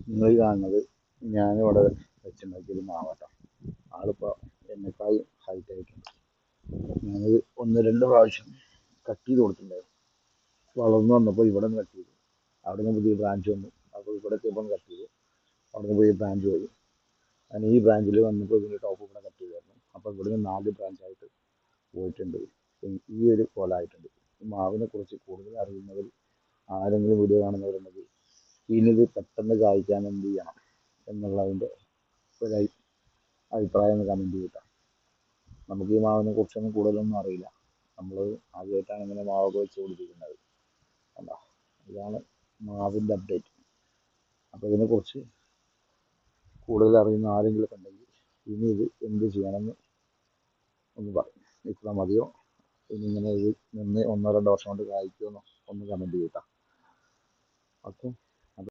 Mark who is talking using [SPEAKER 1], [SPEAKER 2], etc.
[SPEAKER 1] നിങ്ങൾ കാണുന്നത് ഞാനിവിടെ വെച്ചുണ്ടാക്കിയൊരു മാവാട്ടോ. ആളിപ്പോൾ എന്നെക്കാളും ഹൈറ്റ് ആയിട്ടുണ്ട്. ഞാനത് ഒന്ന് രണ്ട് പ്രാവശ്യം കട്ട് ചെയ്ത് കൊടുത്തിട്ടുണ്ടായിരുന്നു. വളർന്നു വന്നപ്പോൾ ഇവിടെ നിന്ന് കട്ട് ചെയ്തു. അവിടെ നിന്ന് പുതിയ ബ്രാഞ്ച് വന്നു. അപ്പോൾ ഇവിടെ എത്തിയപ്പോൾ കട്ട് ചെയ്തു. അവിടെ നിന്ന് പുതിയ ബ്രാഞ്ച് പോയി. ഞാൻ ഈ ബ്രാഞ്ചിൽ വന്നപ്പോൾ ഇതിൻ്റെ ടോപ്പ് ഇവിടെ കട്ട് ചെയ്തായിരുന്നു. അപ്പോൾ ഇവിടെ നിന്ന് 4 ബ്രാഞ്ചായിട്ട് പോയിട്ടുണ്ട്. ഈ ഒരു കൊലമായിട്ടുണ്ട്. ഈ മാവിനെ കുറിച്ച് കൂടുതൽ അറിയുന്നവർ ആരെങ്കിലും വീഡിയോ കാണുന്നവരുണ്ടെങ്കിൽ ഇനിയിത് പെട്ടെന്ന് കായ്ക്കാൻ എന്ത് ചെയ്യണം എന്നുള്ളതിൻ്റെ ഒരു അഭിപ്രായം ഒന്ന് കമൻറ്റ് ചെയ്തിട്ടാണ്. നമുക്ക് ഈ മാവിനെ കുറിച്ചൊന്നും കൂടുതലൊന്നും അറിയില്ല. നമ്മൾ ആദ്യമായിട്ടാണ് ഇങ്ങനെ മാവൊക്കെ വെച്ച് പിടിപ്പിക്കുന്നത്. കണ്ടോ, ഇതാണ് മാവിൻ്റെ അപ്ഡേറ്റ്. അപ്പോൾ ഇതിനെക്കുറിച്ച് കൂടുതൽ അറിയുന്ന ആരെങ്കിലും ഉണ്ടെങ്കിൽ ഇനി ഇത് എന്ത് ചെയ്യണമെന്ന് ഒന്ന് പറയും. ഇത്ര മതിയോ, ഇനി ഇങ്ങനെ ഇത് നിന്ന് 1-2 വർഷം കൊണ്ട് കായ്ക്കുമെന്നോ ഒന്ന് കമൻറ്റ് ചെയ്തിട്ടാണ്. ഓക്കെ.